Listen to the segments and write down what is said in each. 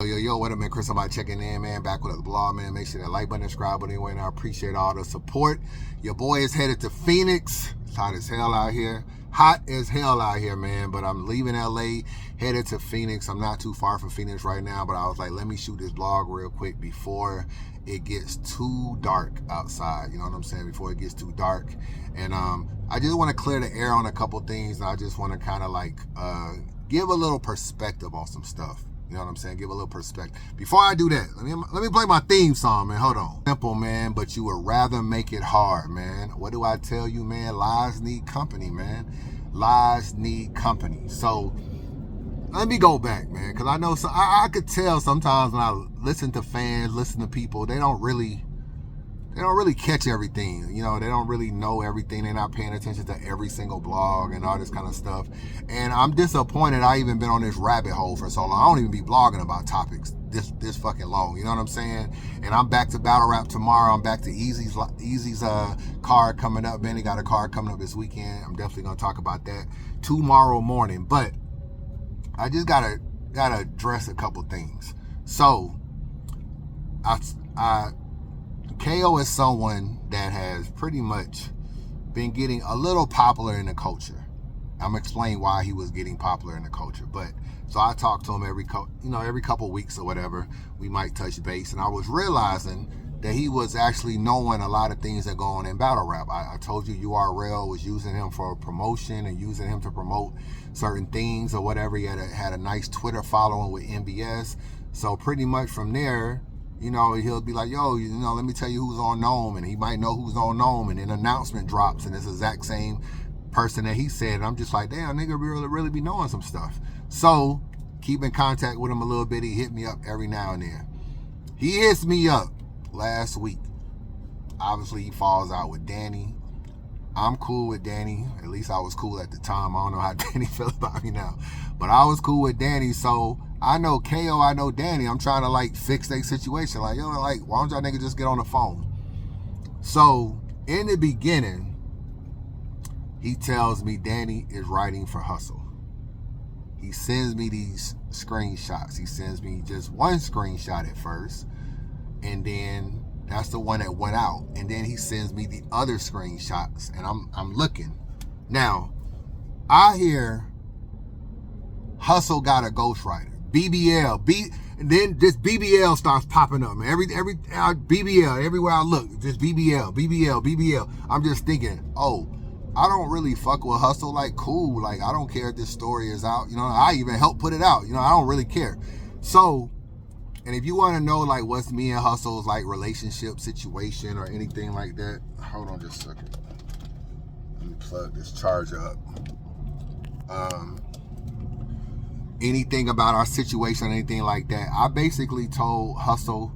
Yo, what up, man? Chris, somebody checking in, man. Back with the blog, man. Make sure that like button, subscribe button anyway, and I appreciate all the support. Your boy is headed to Phoenix. It's hot as hell out here. Hot as hell out here, man. But I'm leaving LA, headed to Phoenix. I'm not too far from Phoenix right now, but I was like, let me shoot this blog real quick before it gets too dark outside. You know what I'm saying? Before it gets too dark. And I just want to clear the air on a couple things. And I just want to kind of like give a little perspective on some stuff. You know what I'm saying? Give a little perspective. Before I do that, let me play my theme song, man. Hold on. Simple, man, but you would rather make it hard, man. What do I tell you, man? Lies need company, man. Lies need company. So let me go back, man, because I know I could tell sometimes when I listen to fans, listen to people, they don't really catch everything. You know, they don't really know everything. They're not paying attention to every single blog and all this kind of stuff. And I'm disappointed I even been on this rabbit hole for so long. I don't even be blogging about topics this fucking long. You know what I'm saying? And I'm back to battle rap tomorrow. I'm back to Easy's card coming up. Benny got a card coming up this weekend. I'm definitely gonna talk about that tomorrow morning. But I just gotta address a couple things. So KO is someone that has pretty much been getting a little popular in the culture. I'm gonna explain why he was getting popular in the culture. But so I talk to him every couple weeks or whatever. We might touch base, and I was realizing that he was actually knowing a lot of things that go on in battle rap. I told you URL was using him for promotion and using him to promote certain things or whatever. He had a nice Twitter following with MBS. So pretty much from there, you know, he'll be like, yo, you know, let me tell you who's on Gnome, and he might know who's on Gnome, and an announcement drops, and it's the exact same person that he said. And I'm just like, damn, nigga really be knowing some stuff. So keep in contact with him a little bit. He hit me up every now and then. He hits me up last week. Obviously, he falls out with Danny. I'm cool with Danny. At least I was cool at the time. I don't know how Danny feel about me now, but I was cool with Danny. So I know KO, I know Danny. I'm trying to like fix their situation. Like, yo, like, why don't y'all niggas just get on the phone? So in the beginning, he tells me Danny is writing for Hustle. He sends me these screenshots. He sends me just one screenshot at first, and then that's the one that went out. And then he sends me the other screenshots, and I'm looking. Now, I hear Hustle got a ghostwriter. BBL, and then this BBL starts popping up, man. Every BBL, everywhere I look, just BBL. I'm just thinking, oh, I don't really fuck with Hustle. Like, cool. Like, I don't care if this story is out. You know, I even helped put it out. You know, I don't really care. So, and if you want to know, like, what's me and Hustle's, like, relationship situation or anything like that, hold on just a second. Let me plug this charger up. Anything about our situation, anything like that, I basically told Hustle,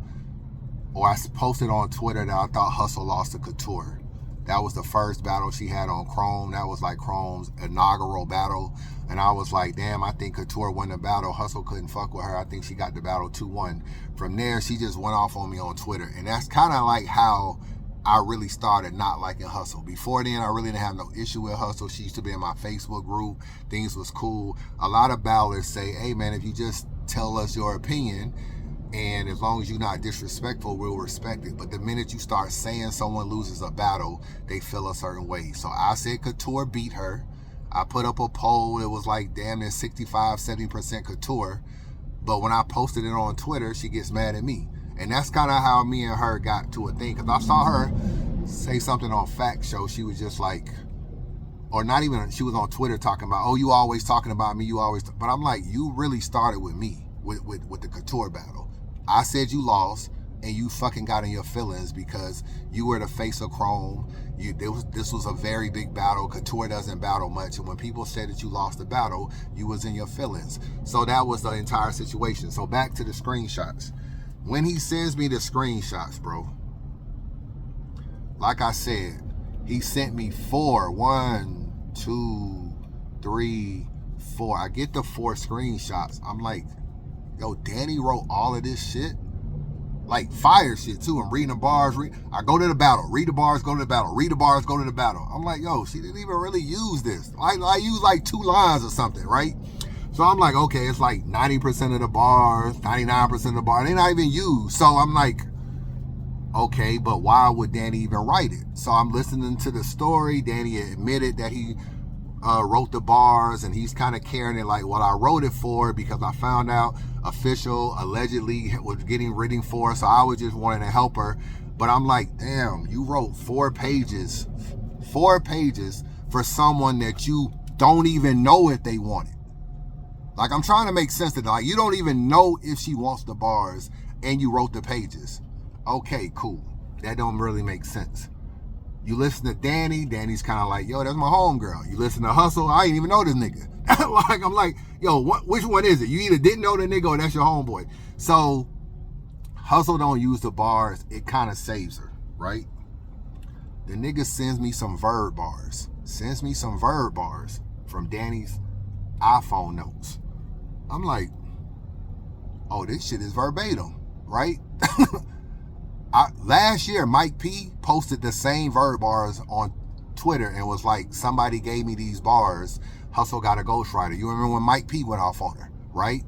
or I posted on Twitter that I thought Hustle lost to Couture. That was the first battle she had on Chrome. That was like Chrome's inaugural battle. And I was like, damn, I think Couture won the battle. Hustle couldn't fuck with her. I think she got the battle 2-1. From there, she just went off on me on Twitter. And that's kind of like how I really started not liking Hustle. Before then, I really didn't have no issue with Hustle. She used to be in my Facebook group. Things was cool. A lot of battlers say, hey, man, if you just tell us your opinion, and as long as you're not disrespectful, we'll respect it. But the minute you start saying someone loses a battle, they feel a certain way. So I said Couture beat her. I put up a poll. It was like damn near 65-70% Couture. But when I posted it on Twitter, she gets mad at me. And that's kind of how me and her got to a thing. Because I saw her say something on Fact Show. She was just like, or not even, she was on Twitter talking about, oh, you always talking about me. You always, but I'm like, you really started with me, with the Couture battle. I said you lost, and you fucking got in your feelings because you were the face of Chrome. This was a very big battle. Couture doesn't battle much, and when people said that you lost the battle, you was in your feelings. So that was the entire situation. So back to the screenshots. When he sends me the screenshots, bro, like I said, he sent me 4. 1, 2, 3, 4. I get the 4 screenshots. I'm like, yo, Danny wrote all of this shit? Like fire shit too. I'm reading the bars. I go to the battle. Read the bars, go to the battle. Read the bars, go to the battle. I'm like, yo, she didn't even really use this. I used like 2 lines or something, right? So I'm like, okay, it's like 90% of the bars, 99% of the bars, they're not even used. So I'm like, okay, but why would Danny even write it? So I'm listening to the story. Danny admitted that he wrote the bars, and he's kind of carrying it like, well, I wrote it for because I found out official allegedly was getting written for, so I was just wanting to help her. But I'm like, damn, you wrote 4 pages for someone that you don't even know if they want it. Like, I'm trying to make sense of that. Like, you don't even know if she wants the bars, and you wrote the pages. Okay, cool. That don't really make sense. You listen to Danny, Danny's kind of like, yo, that's my homegirl. You listen to Hustle, I ain't even know this nigga. Like, I'm like, yo, which one is it? You either didn't know the nigga or that's your homeboy. So Hustle don't use the bars. It kind of saves her, right? The nigga sends me some verb bars. From Danny's iPhone notes. I'm like, oh, this shit is verbatim, right? Last year, Mike P posted the same verb bars on Twitter and was like, somebody gave me these bars. Hustle got a ghostwriter. You remember when Mike P went off on her, right?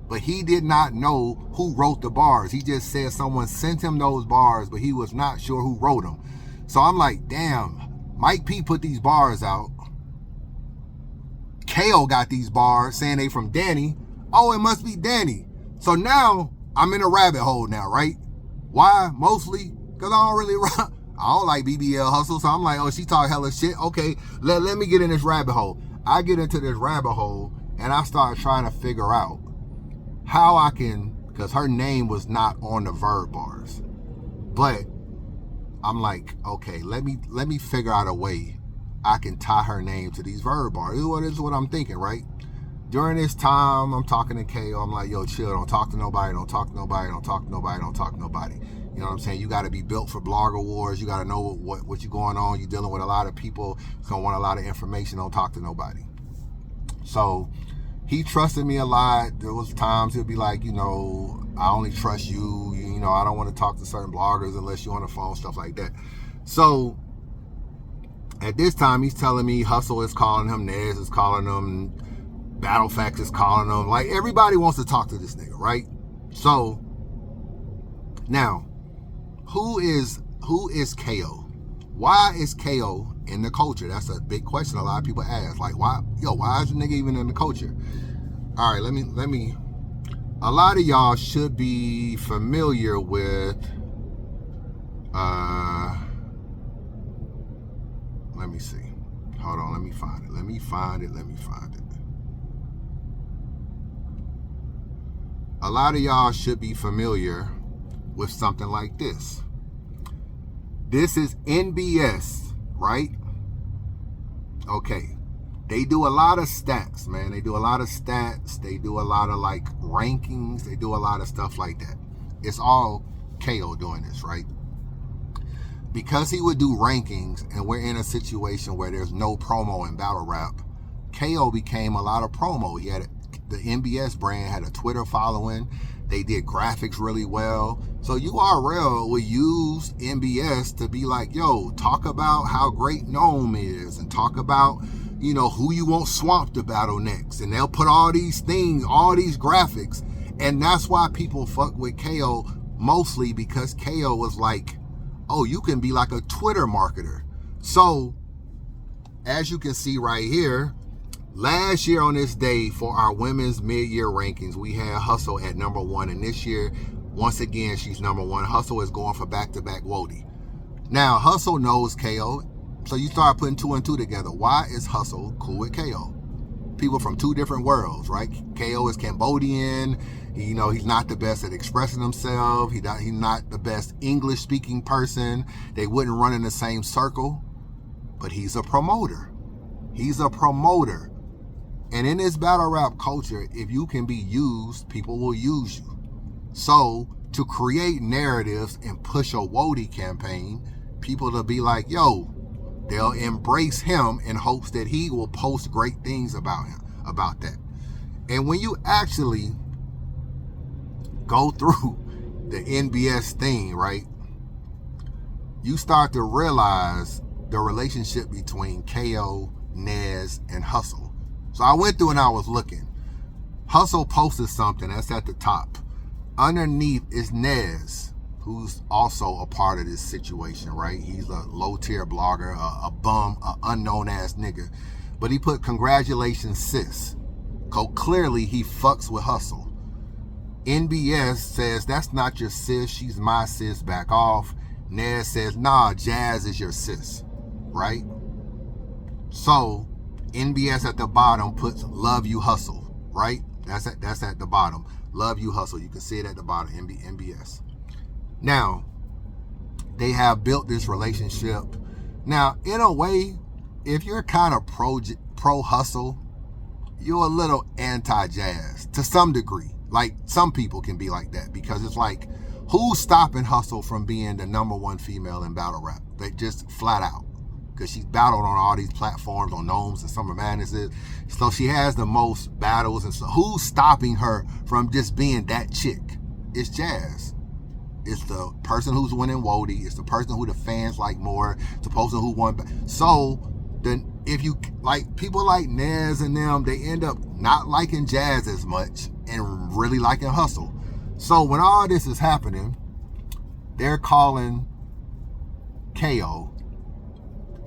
But he did not know who wrote the bars. He just said someone sent him those bars, but he was not sure who wrote them. So I'm like, damn, Mike P put these bars out. KO got these bars saying they from Danny. Oh, it must be Danny. So now I'm in a rabbit hole now, right? Why? Mostly because I don't like Bbl Hustle. So I'm like, oh, she talk hella shit. Okay, let me get in this rabbit hole. I get into this rabbit hole and I start trying to figure out how I can, because her name was not on the verb bars. But I'm like, okay, let me figure out a way I can tie her name to these verb bars. This is what I'm thinking, right? During this time, I'm talking to KO. I'm like, yo, chill. Don't talk to nobody. Don't talk to nobody. Don't talk to nobody. Don't talk to nobody. You know what I'm saying? You got to be built for blogger wars. You got to know what you're going on. You're dealing with a lot of people. It's going to want a lot of information. Don't talk to nobody. So he trusted me a lot. There was times he'll be like, you know, I only trust you. You know, I don't want to talk to certain bloggers unless you're on the phone, stuff like that. So at this time, he's telling me Hustle is calling him, Nez is calling him, Battle Facts is calling him. Like, everybody wants to talk to this nigga, right? So now, who is KO? Why is KO in the culture? That's a big question a lot of people ask. Like, why is the nigga even in the culture? All right, let me. A lot of y'all should be familiar with. Let me see. Hold on, let me find it. Let me find it. A lot of y'all should be familiar with something like this. This is NBS, right? Okay. They do a lot of stats, man. They do a lot of stats. They do a lot of like rankings. They do a lot of stuff like that. It's all KO doing this, right? Because he would do rankings and we're in a situation where there's no promo in battle rap, KO became a lot of promo. He had the NBS brand had a Twitter following. They did graphics really well. So URL would use NBS to be like, yo, talk about how great Gnome is and talk about, you know, who you want Swamp to battle next. And they'll put all these things, all these graphics. And that's why people fuck with KO mostly, because KO was like, oh, you can be like a Twitter marketer. So as you can see right here, last year on this day for our women's mid-year rankings, we had Hustle at #1. And this year, once again, she's #1. Hustle is going for back-to-back Wody. Now, Hustle knows KO. So you start putting 2 and 2 together. Why is Hustle cool with KO? People from 2 different worlds, right? KO is Cambodian. He's not the best at expressing himself. He's not the best English-speaking person. They wouldn't run in the same circle. But he's a promoter. And in this battle rap culture, if you can be used, people will use you. So to create narratives and push a Wody campaign, people will be like, yo, they'll embrace him in hopes that he will post great things about that. And when you actually go through the NBS thing, right, you start to realize the relationship between KO, Nez, and Hustle. So I went through and I was looking. Hustle posted something that's at the top. Underneath is Nez, who's also a part of this situation, right? He's a low-tier blogger, a bum, an unknown-ass nigga. But he put, congratulations, sis. Clearly, he fucks with Hustle. NBS says, that's not your sis, she's my sis, back off. Nez says, nah, Jazz is your sis, right? So, NBS at the bottom puts, love you, Hustle, right? That's at the bottom. Love you, Hustle. You can see it at the bottom, NBS. Now, they have built this relationship. Now, in a way, if you're kind of pro Hustle, you're a little anti-Jazz to some degree. Like, some people can be like that, because it's like, who's stopping Hustle from being the #1 female in battle rap? They just flat out. Because she's battled on all these platforms, on Gnomes and Summer Madnesses. So she has the most battles. And so who's stopping her from just being that chick? It's Jazz. It's the person who's winning Wody. It's the person who the fans like more. It's the person who won. So then if you like people like Nez and them, they end up not liking Jazz as much and really liking Hustle. So when all this is happening, they're calling KO.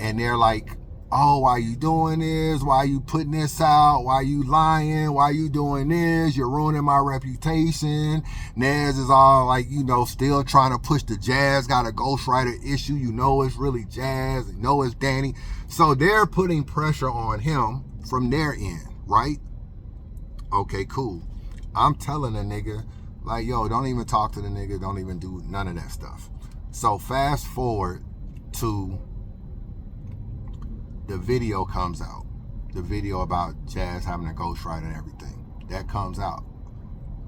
And they're like, oh, why you doing this? Why you putting this out? Why you lying? Why you doing this? You're ruining my reputation. Nez is all like, still trying to push the Jazz got a ghostwriter issue. It's really Jazz. It's Danny. So they're putting pressure on him from their end, right? Okay, cool. I'm telling the nigga, like, yo, don't even talk to the nigga. Don't even do none of that stuff. So fast forward to the video comes out. The video about Jazz having a ghostwriter and everything. That comes out.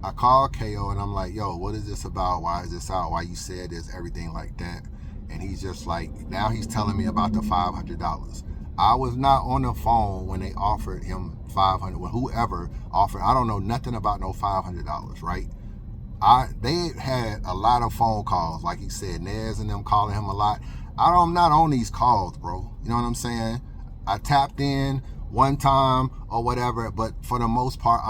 I call KO and I'm like, yo, what is this about? Why is this out? Why you said this? Everything like that. And he's just like, now he's telling me about the $500. I was not on the phone when they offered him $500. When whoever offered, I don't know nothing about no $500, right? They had a lot of phone calls. Like he said, Nez and them calling him a lot. I'm not on these calls, bro. You know what I'm saying? I tapped in one time or whatever, but for the most part,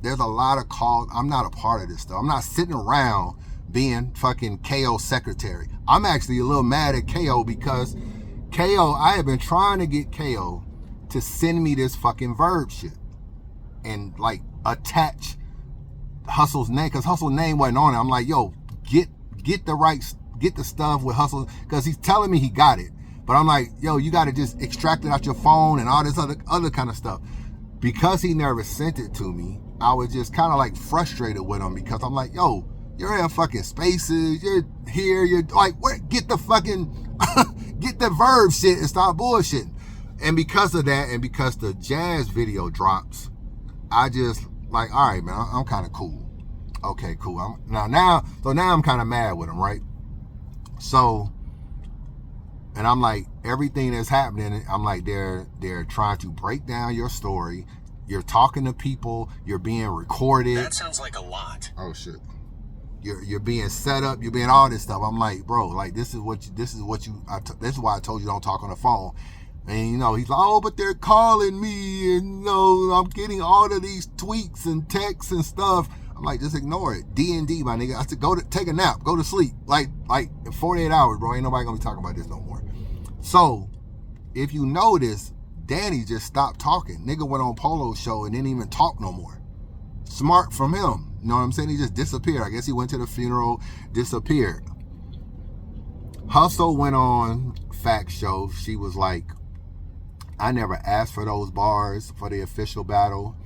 there's a lot of calls. I'm not a part of this stuff. I'm not sitting around being fucking KO secretary. I'm actually a little mad at KO because I have been trying to get KO to send me this fucking Verb shit and like attach Hustle's name, because Hustle's name wasn't on it. I'm like, yo, get the stuff with Hustle, because he's telling me he got it. But I'm like, yo, you got to just extract it out your phone and all this other kind of stuff. Because he never sent it to me, I was just kind of like frustrated with him, because I'm like, yo, you're in fucking Spaces, you're here, you're like, where? Get the fucking, get the Verb shit and stop bullshitting. And because of that, and because the Jazz video drops, I just like, all right, man, I'm kind of cool. Okay, cool. Now I'm kind of mad with him, right? So, and I'm like, everything that's happening, I'm like, they're trying to break down your story. You're talking to people. You're being recorded. That sounds like a lot. Oh shit. You're being set up. You're being all this stuff. I'm like, bro, like this is why I told you don't talk on the phone. And he's like, oh, but they're calling me, and I'm getting all of these tweets and texts and stuff. I'm like, just ignore it. D&D, my nigga. I said, take a nap, go to sleep. Like 48 hours, bro. Ain't nobody gonna be talking about this no more. So, if you notice, Danny just stopped talking. Nigga went on Polo's show and didn't even talk no more. Smart from him. You know what I'm saying? He just disappeared. I guess he went to the funeral, disappeared. Hustle went on Fact Show. She was like, I never asked for those bars for the official battle.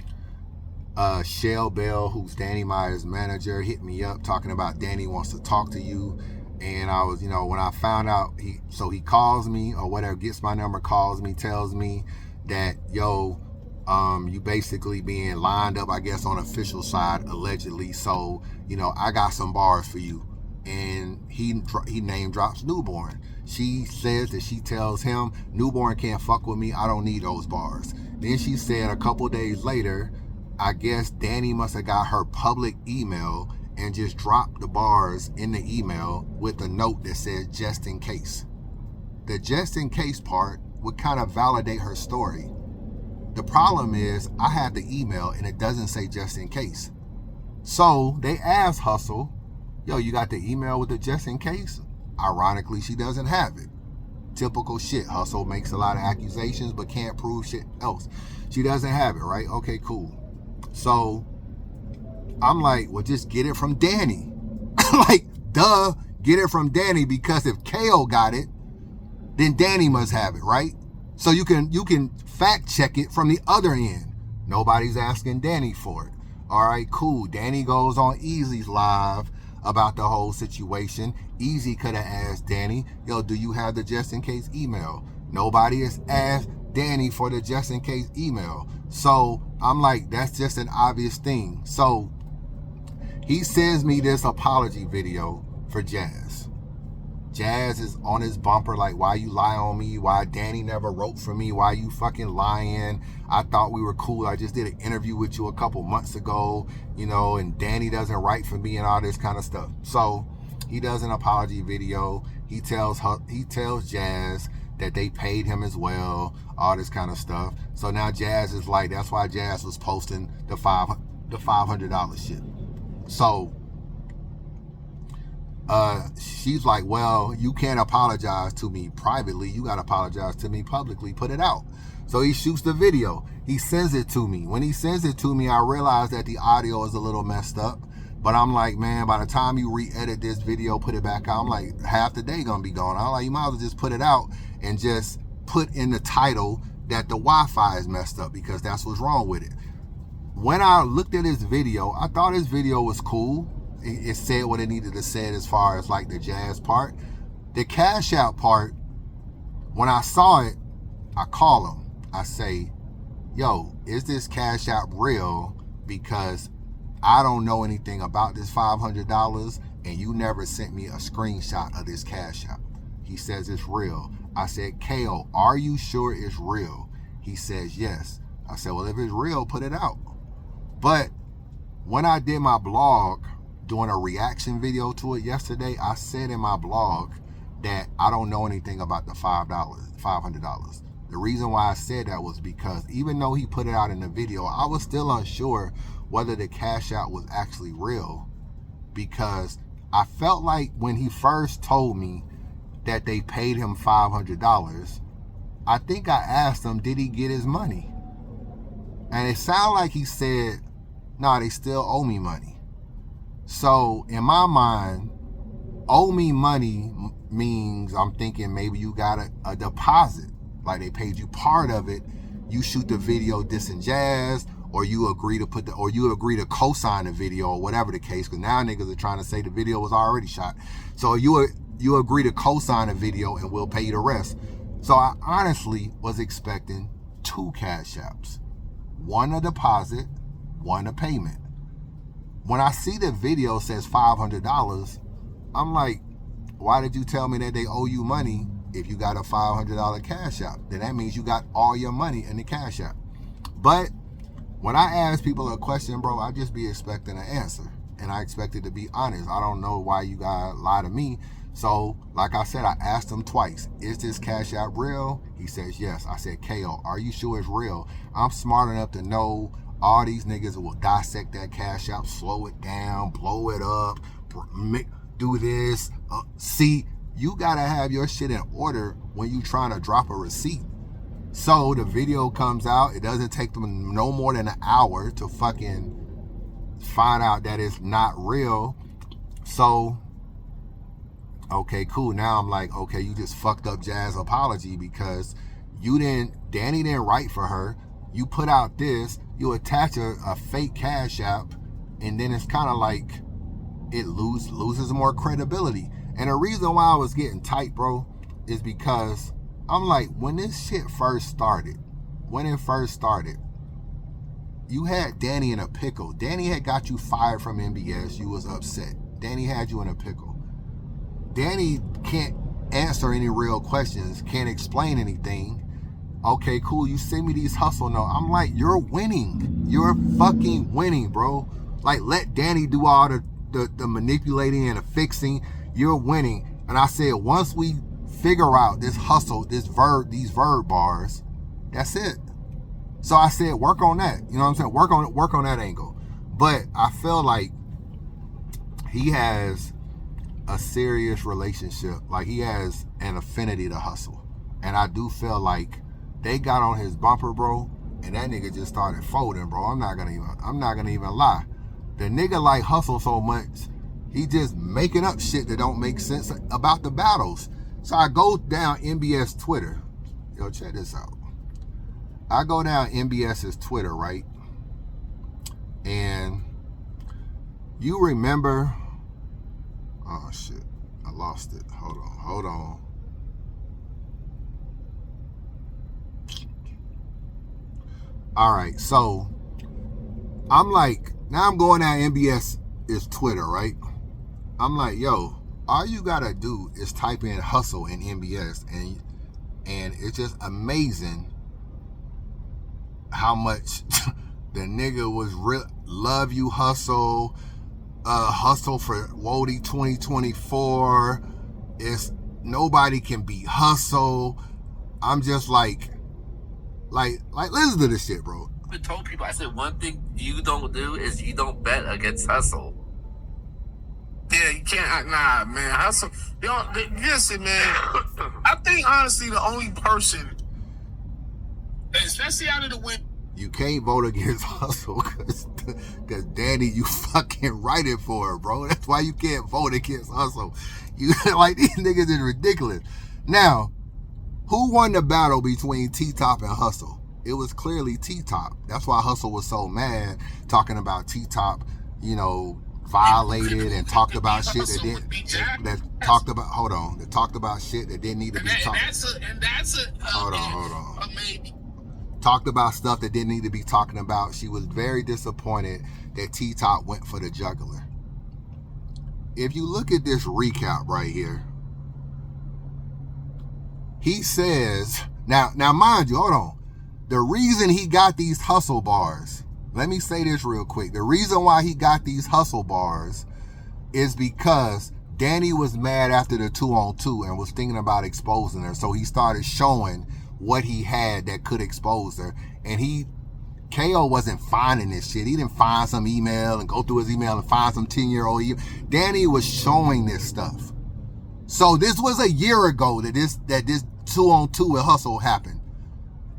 Shell Bell, who's Danny Meyer's manager, hit me up talking about Danny wants to talk to you. And I was, when I found out, he calls me or whatever, gets my number, calls me, tells me that, yo, you basically being lined up, I guess, on official side, allegedly. So, I got some bars for you. And he name drops Newborn. She says that she tells him, Newborn can't fuck with me. I don't need those bars. Then she said a couple days later, I guess Danny must have got her public email and just dropped the bars in the email with a note that said, just in case. The just in case part would kind of validate her story. The problem is I have the email and it doesn't say just in case. So they asked Hustle, yo, you got the email with the just in case? Ironically, she doesn't have it. Typical shit. Hustle makes a lot of accusations but can't prove shit else. She doesn't have it, right? Okay, cool. So I'm like, well, just get it from Danny. Like, duh, get it from Danny, because if KO got it, then Danny must have it, right? So you can fact check it from the other end. Nobody's asking Danny for it. All right, cool. Danny goes on Easy's live about the whole situation. Easy could have asked Danny, yo, do you have the just in case email? Nobody has asked Danny for the just in case email. So I'm like, that's just an obvious thing. So he sends me this apology video for Jazz. Jazz is on his bumper like, why you lie on me? Why Danny never wrote for me? Why you fucking lying? I thought we were cool. I just did an interview with you a couple months ago, you know, and Danny doesn't write for me and all this kind of stuff. So he does an apology video. He tells Jazz that they paid him as well, all this kind of stuff. So now Jazz is like, that's why Jazz was posting the $500 shit. So she's like, well, you can't apologize to me privately. You got to apologize to me publicly. Put it out. So he shoots the video. He sends it to me. When he sends it to me, I realize that the audio is a little messed up. But I'm like, man, by the time you re-edit this video, put it back out, I'm like, half the day gonna be gone. I'm like, you might as well just put it out and just put in the title that the Wi-Fi is messed up, because that's what's wrong with it. When I looked at his video, I thought his video was cool. It said what it needed to say as far as like the Jazz part. The Cash Out part, when I saw it, I call him. I say, yo, is this Cash Out real? Because I don't know anything about this $500 and you never sent me a screenshot of this Cash Out. He says it's real. I said, KO, are you sure it's real? He says yes. I said, well, if it's real, put it out. But when I did my blog, doing a reaction video to it yesterday, I said in my blog that I don't know anything about the $500. The reason why I said that was because even though he put it out in the video, I was still unsure whether the Cash Out was actually real, because I felt like when he first told me that they paid him $500, I think I asked him, did he get his money? And it sounded like he said, no, they still owe me money. So in my mind, owe me money means I'm thinking maybe you got a deposit, like they paid you part of it. You shoot the video dissing Jazz, or you agree to co-sign the video, or whatever the case. Because now niggas are trying to say the video was already shot. So you agree to co-sign a video and we'll pay you the rest. So I honestly was expecting 2 Cash Apps, one a deposit, one a payment. When I see the video says $500, I'm like, why did you tell me that they owe you money if you got a $500 Cash App? Then that means you got all your money in the Cash App. But when I ask people a question, bro, I just be expecting an answer. And I expect it to be honest. I don't know why you gotta lie to me. So, like I said, I asked him twice, is this Cash App real? He says yes. I said, KO, are you sure it's real? I'm smart enough to know all these niggas will dissect that Cash App, slow it down, blow it up, do this. See, you gotta have your shit in order when you trying to drop a receipt. So the video comes out. It doesn't take them no more than an hour to fucking find out that it's not real. So, okay, cool. Now I'm like, okay, you just fucked up Jazz apology, because Danny didn't write for her. You put out this, you attach a fake Cash App, and then it's kind of like it loses more credibility. And the reason why I was getting tight, bro, is because I'm like, when this shit first started, you had Danny in a pickle. Danny had got you fired from MBS. You was upset. Danny had you in a pickle. Danny can't answer any real questions, can't explain anything. Okay, cool, you send me these hustle notes. I'm like, you're winning. You're fucking winning, bro. Like, let Danny do all the manipulating and the fixing. You're winning. And I said, once we figure out this hustle, these verb bars, that's it. So I said, work on that. You know what I'm saying? Work on that angle. But I feel like he has a serious relationship. Like, he has an affinity to Hustle. And I do feel like they got on his bumper, bro, and that nigga just started folding, bro. I'm not gonna even lie. The nigga like Hustle so much, he just making up shit that don't make sense about the battles. So I go down MBS Twitter. Yo, check this out. I go down MBS's Twitter, right? And you remember, oh shit, I lost it. Hold on. All right, so I'm like, now I'm going down MBS is Twitter, right? I'm like, yo, all you gotta do is type in Hustle in MBS, and it's just amazing how much the nigga was love you Hustle, Hustle for Wody 2024. It's nobody can beat Hustle. I'm just like listen to this shit, bro. I told people, I said, one thing you don't do is you don't bet against Hustle. Yeah, you can't. Nah, man. Hustle. Listen, man. I think honestly, the only person, especially out of the win, you can't vote against Hustle because Danny, you fucking writing for it, bro. That's why you can't vote against Hustle. You like, these niggas is ridiculous. Now, who won the battle between T-Top and Hustle? It was clearly T-Top. That's why Hustle was so mad, talking about T-Top, you know, violated and talked about shit that talked about shit that didn't need to be talked. Hold on. Talked about stuff that didn't need to be talking about. She was very disappointed that T-Top went for the juggler. If you look at this recap right here, he says, now mind you, hold on. The reason he got these Hustle bars, let me say this real quick. The reason why he got these Hustle bars is because Danny was mad after the 2-on-2 and was thinking about exposing her. So he started showing what he had that could expose her. And KO wasn't finding this shit. He didn't find some email and go through his email and find some 10-year-old email. Danny was showing this stuff. So this was a year ago that this 2-on-2 with Hustle happened.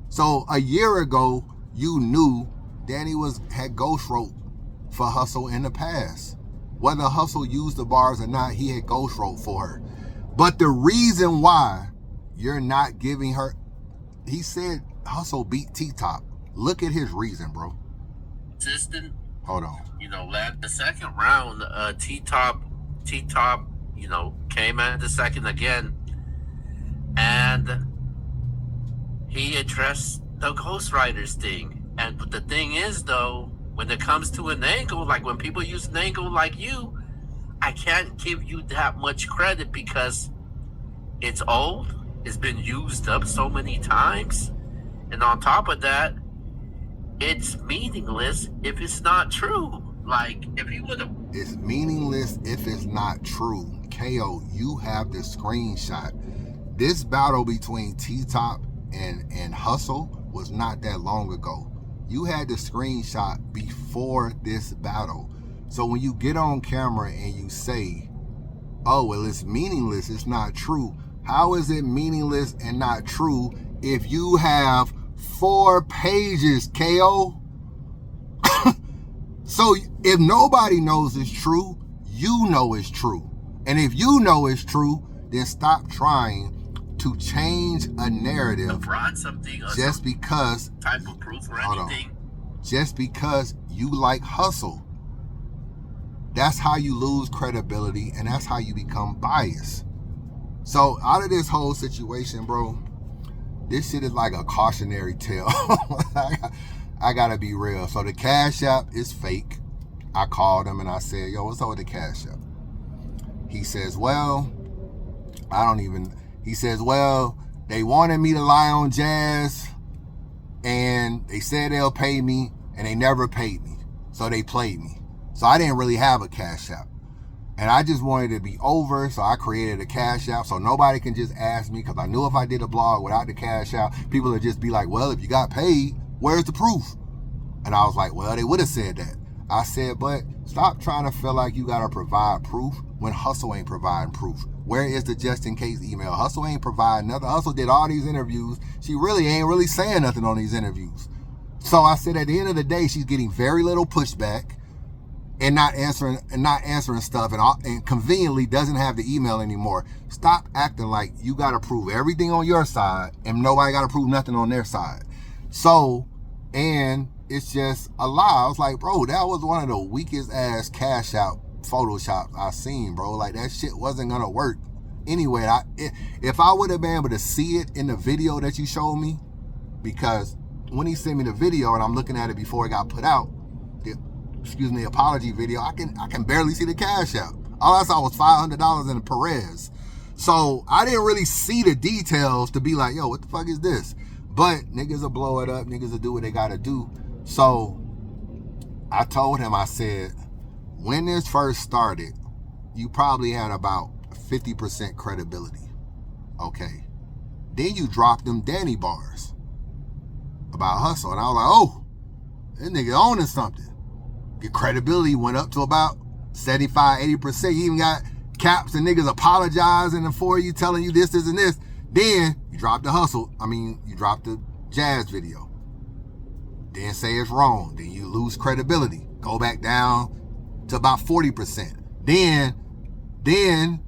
So a year ago, you knew Danny had ghost wrote for Hustle in the past. Whether Hustle used the bars or not, he had ghost wrote for her. But the reason why you're not giving her, he said Hustle beat T-Top. Look at his reason, bro. Consistent. Hold on. You know, the second round, T-Top, you know, came in the second again, and he addressed the ghostwriters thing. And the thing is, though, when it comes to an angle, like when people use an angle like you, I can't give you that much credit because it's old. It's been used up so many times. And on top of that, it's meaningless if it's not true. Like, if you would have... It's meaningless if it's not true. KO, you have the screenshot. This battle between T-Top and Hustle was not that long ago. You had the screenshot before this battle. So when you get on camera and you say, oh, well, it's meaningless, it's not true. How is it meaningless and not true if you have 4 pages, KO? So if nobody knows it's true, you know it's true. And if you know it's true, then stop trying to change a narrative just because type of proof or anything. Just because you like Hustle. That's how you lose credibility, and that's how you become biased. So out of this whole situation, bro, this shit is like a cautionary tale. I gotta be real. So the Cash App is fake. I called him and I said, yo, what's up with the Cash App? He says, well, he says, well, they wanted me to lie on Jazz and they said they'll pay me and they never paid me. So they played me. So I didn't really have a Cash App. And I just wanted it to be over, so I created a Cash App so nobody can just ask me, because I knew if I did a blog without the Cash App, people would just be like, well, if you got paid, Where's the proof? And I was like, well, they would have said that. I said, but stop trying to feel like you got to provide proof when Hustle ain't providing proof. Where is the just in case email? Hustle ain't providing nothing. Hustle did all these interviews. She really ain't really saying nothing on these interviews. So I said at the end of the day, she's getting very little pushback and not answering stuff and conveniently doesn't have the email anymore. Stop acting like you got to prove everything on your side and nobody got to prove nothing on their side. So, and it's just a lie. I was like, bro, that was one of the weakest ass cash out Photoshops I seen, bro. Like, that shit wasn't gonna work. Anyway, if I would have been able to see it in the video that you showed me, because when he sent me the video and I'm looking at it before it got put out, the apology video, I can barely see the cash out. All I saw was $500 in a Perez. So I didn't really see the details to be like, yo, what the fuck is this? But niggas will blow it up. Niggas will do what they gotta do. So I told him, I said, when this first started, you probably had about 50% credibility. Okay. Then you dropped them Danny bars about Hustle. And I was like, oh, this nigga owning something. Your credibility went up to about 75, 80%. You even got caps and niggas apologizing for you, telling you this, and this. Then you dropped the Hustle. You dropped the Jazz video. Then say it's wrong. Then you lose credibility. Go back down to about 40%. Then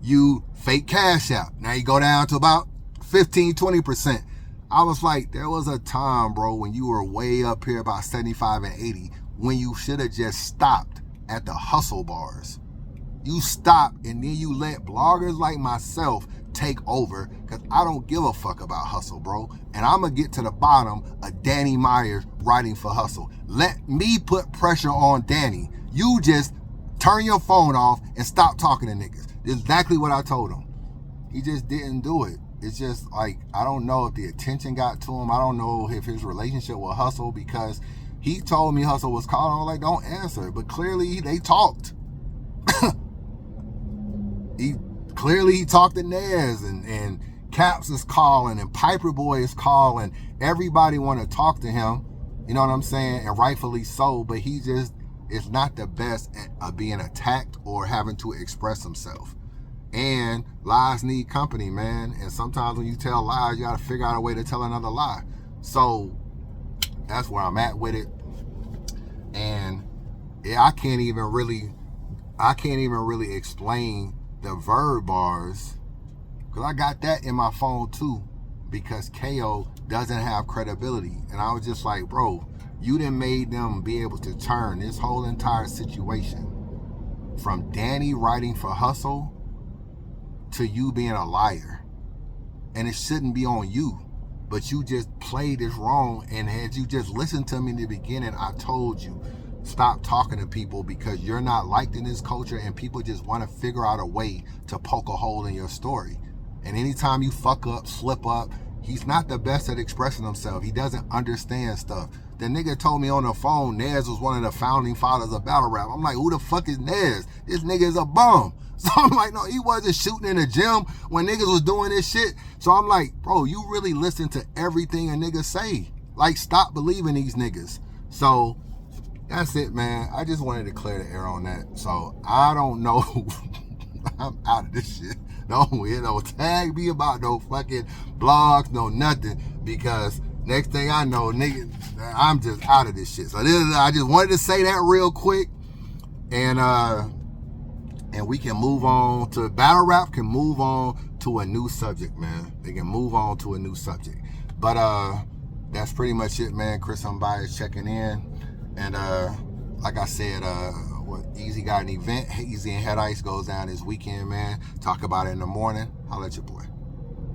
you fake cash out. Now you go down to about 15, 20%. I was like, there was a time, bro, when you were way up here about 75 and 80, when you should have just stopped at the Hustle bars. You stopped and then you let bloggers like myself take over, because I don't give a fuck about Hustle, bro. And I'm going to get to the bottom of Danny Myers writing for Hustle. Let me put pressure on Danny. You just turn your phone off and stop talking to niggas. Exactly what I told him. He just didn't do it. It's just like, I don't know if the attention got to him. I don't know if his relationship with Hustle, because he told me Hustle was calling. I was like, don't answer. But clearly they talked. He talked to Nez and Caps is calling and Piper Boy is calling. Everybody want to talk to him. You know what I'm saying? And rightfully so. But he just is not the best at being attacked or having to express himself. And lies need company, man. And sometimes when you tell lies, you got to figure out a way to tell another lie. So that's where I'm at with it. And yeah, I can't even really explain the verb bars, because I got that in my phone too, because KO doesn't have credibility. And I was just like, bro, you done made them be able to turn this whole entire situation from Danny writing for Hustle to you being a liar. And it shouldn't be on you, but you just played this wrong. And had you just listened to me in the beginning, I told you, stop talking to people, because you're not liked in this culture and people just want to figure out a way to poke a hole in your story. And anytime you fuck up, slip up, he's not the best at expressing himself. He doesn't understand stuff. The nigga told me on the phone Nez was one of the founding fathers of battle rap. I'm like, who the fuck is Nez? This nigga is a bum. So I'm like, no, he wasn't shooting in the gym when niggas was doing this shit. So I'm like, bro, you really listen to everything a nigga say. Like, stop believing these niggas. So that's it, man. I just wanted to clear the air on that. So I don't know. I'm out of this shit. No, tag me about no fucking blogs, no nothing. Because next thing I know, nigga, I'm just out of this shit. So I just wanted to say that real quick. And we can move on to battle rap, can move on to a new subject, man. They can move on to a new subject. But that's pretty much it, man. Chris Unbiased checking in. And like I said, Easy got an event. Easy and Head Ice goes down this weekend, man. Talk about it in the morning. Holla at your boy.